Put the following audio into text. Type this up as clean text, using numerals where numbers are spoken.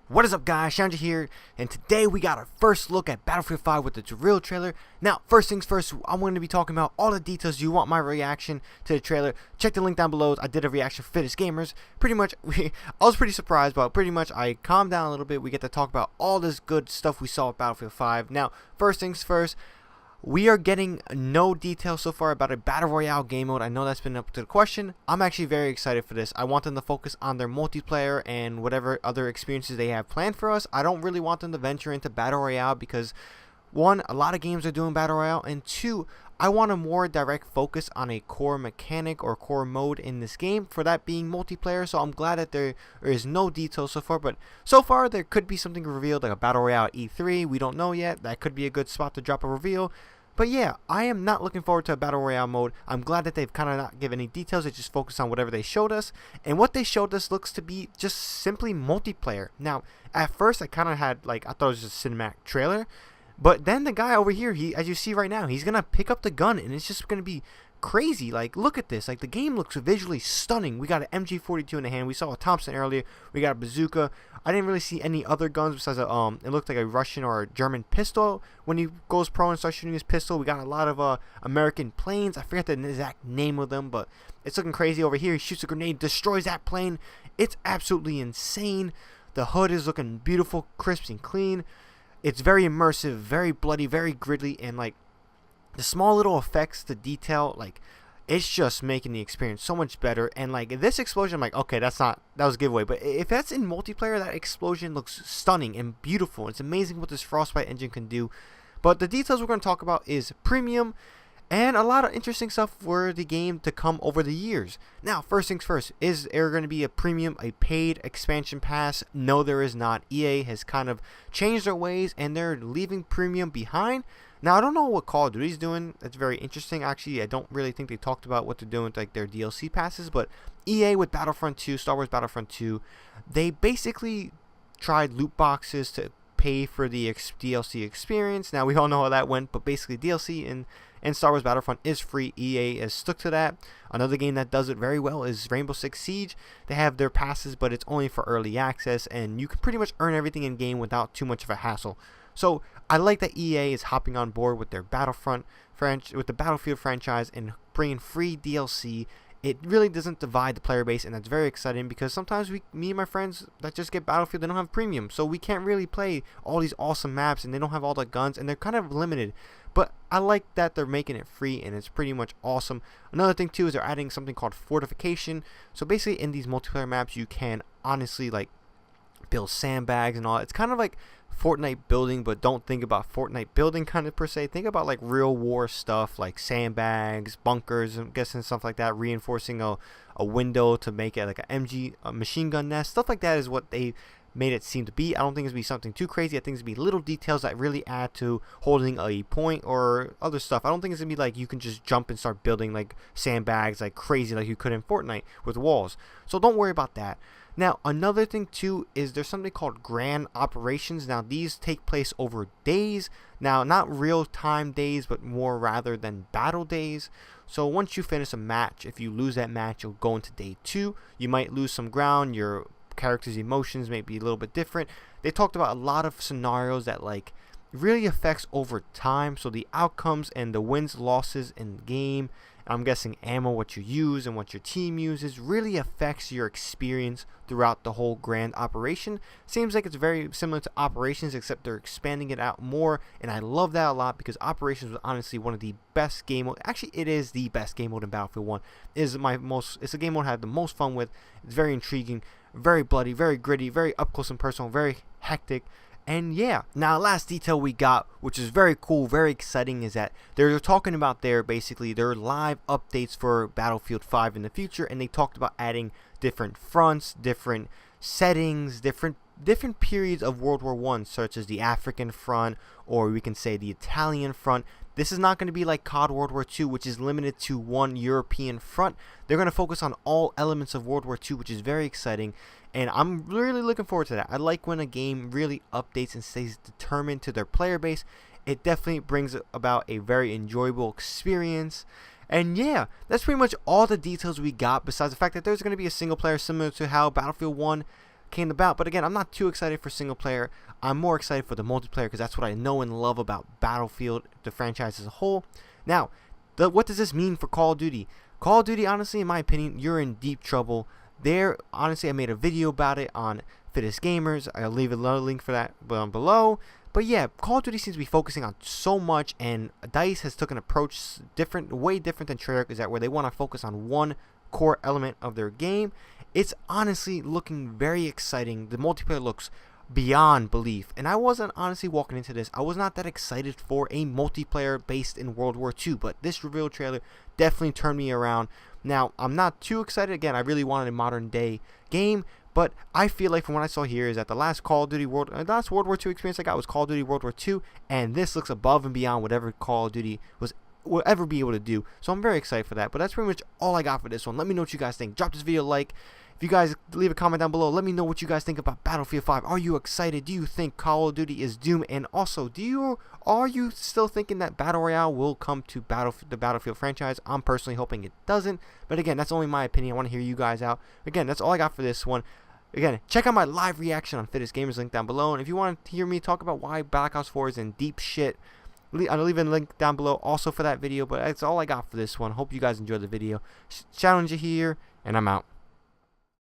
What is up, guys? ShadowNinja here, and today we got our first look at Battlefield 5 with the real trailer. Now, first things first, I'm going to be talking about all the details. You want my reaction to the trailer, check the link down below. I did a reaction for Fittest Gamers. Pretty much, I was pretty surprised, but pretty much I calmed down a little bit. We get to talk about all this good stuff we saw at Battlefield 5. Now, first things first, we are getting no details so far about a Battle Royale game mode. I know that's been up to the question. I'm actually very excited for this. I want them to focus on their multiplayer and whatever other experiences they have planned for us. I don't really want them to venture into Battle Royale because, one, a lot of games are doing Battle Royale, and two, I want a more direct focus on a core mechanic or core mode in this game, for that being multiplayer. So I'm glad that there is no details so far, but so far there could be something revealed like a Battle Royale at E3. We don't know yet. That could be a good spot to drop a reveal. But yeah, I am not looking forward to a Battle Royale mode. I'm glad that they've kind of not given any details. They just focus on whatever they showed us. And what they showed us looks to be just simply multiplayer. Now, at first I kind of had, I thought it was just a cinematic trailer. But then the guy over here, as you see right now, he's going to pick up the gun and it's just going to be crazy. Look at this. The game looks visually stunning. We got an MG42 in the hand. We saw a Thompson earlier. We got a bazooka. I didn't really see any other guns besides it looked like a Russian or a German pistol. When he goes pro and starts shooting his pistol, we got a lot of American planes. I forget the exact name of them, but it's looking crazy over here. He shoots a grenade, destroys that plane. It's absolutely insane. The hood is looking beautiful, crisp and clean. It's very immersive, very bloody, very gritty, and the small little effects, the detail, it's just making the experience so much better. And this explosion, I'm like, okay, that was a giveaway. But if that's in multiplayer, that explosion looks stunning and beautiful. It's amazing what this Frostbite engine can do. But the details we're going to talk about is premium and a lot of interesting stuff for the game to come over the years. Now, first things first, is there going to be a premium, a paid expansion pass? No, there is not. EA has kind of changed their ways and they're leaving premium behind. Now, I don't know what Call of Duty's doing. That's very interesting. Actually, I don't really think they talked about what they're doing with their DLC passes, but EA with Battlefront 2, Star Wars Battlefront 2, they basically tried loot boxes to pay for the DLC experience. Now, we all know how that went, but basically DLC and Star Wars Battlefront is free. EA has stuck to that. Another game that does it very well is Rainbow Six Siege. They have their passes, but it's only for early access, and you can pretty much earn everything in game without too much of a hassle. So I like that EA is hopping on board with their Battlefield franchise and bringing free DLC. It really doesn't divide the player base, and that's very exciting because sometimes me and my friends that just get Battlefield, they don't have premium, so we can't really play all these awesome maps, and they don't have all the guns, and they're kind of limited. But I like that they're making it free, and it's pretty much awesome. Another thing too is they're adding something called fortification. So basically in these multiplayer maps, you can honestly build sandbags and all. It's kind of like Fortnite building, but don't think about Fortnite building kind of per se. Think about real war stuff, like sandbags, bunkers, I'm guessing stuff like that, reinforcing a window to make it like a machine gun nest. Stuff like that is what they made it seem to be. I don't think it's going to be something too crazy. I think it's going to be little details that really add to holding a point or other stuff. I don't think it's going to be you can just jump and start building sandbags crazy like you could in Fortnite with walls. So don't worry about that. Now, another thing too is there's something called grand operations. Now, these take place over days. Now, not real-time days, but more rather than battle days. So once you finish a match, if you lose that match, you'll go into day 2. You might lose some ground. Your character's emotions may be a little bit different. They talked about a lot of scenarios that really affects over time. So the outcomes and the wins, losses in the game, I'm guessing ammo, what you use and what your team uses, really affects your experience throughout the whole grand operation. Seems like it's very similar to Operations, except they're expanding it out more, and I love that a lot because Operations was honestly one of the best game mode. Actually, it is the best game mode in Battlefield 1. It's a game mode I had the most fun with. It's very intriguing, very bloody, very gritty, very up close and personal, very hectic. And yeah, now last detail we got, which is very cool, very exciting, is that they're talking about their live updates for Battlefield 5 in the future, and they talked about adding different fronts, different settings, different periods of World War I, such as the African front, or we can say the Italian front. This is not going to be like COD World War II, which is limited to one European front. They're going to focus on all elements of World War II, which is very exciting. And I'm really looking forward to that. I like when a game really updates and stays determined to their player base. It definitely brings about a very enjoyable experience. And yeah, that's pretty much all the details we got, besides the fact that there's going to be a single player similar to how Battlefield 1 came about. But again, I'm not too excited for single player. I'm more excited for the multiplayer because that's what I know and love about Battlefield, the franchise as a whole. Now, what does this mean for Call of Duty? Call of Duty, honestly, in my opinion, you're in deep trouble. Honestly, I made a video about it on Fittest Gamers. I'll leave another link for that below. But yeah, Call of Duty seems to be focusing on so much, and DICE has took an approach way different than Treyarch, is that where they want to focus on one core element of their game. It's honestly looking very exciting. The multiplayer looks beyond belief, and I wasn't honestly walking into this, I was not that excited for a multiplayer based in World War II, but this reveal trailer definitely turned me around. Now, I'm not too excited. Again, I really wanted a modern day game, but I feel like from what I saw here is that the last World War II experience I got was Call of Duty World War II, and this looks above and beyond whatever Call of Duty will ever be able to do. So I'm very excited for that. But that's pretty much all I got for this one. Let me know what you guys think. Drop this video a like. If you guys leave a comment down below, let me know what you guys think about Battlefield 5. Are you excited? Do you think Call of Duty is doomed? And also, are you still thinking that Battle Royale will come to the Battlefield franchise? I'm personally hoping it doesn't. But again, that's only my opinion. I want to hear you guys out. Again, that's all I got for this one. Again, check out my live reaction on Fittest Gamers, link down below. And if you want to hear me talk about why Black Ops 4 is in deep shit, I'll leave a link down below also for that video. But that's all I got for this one. Hope you guys enjoyed the video. ShadowNinja here, and I'm out.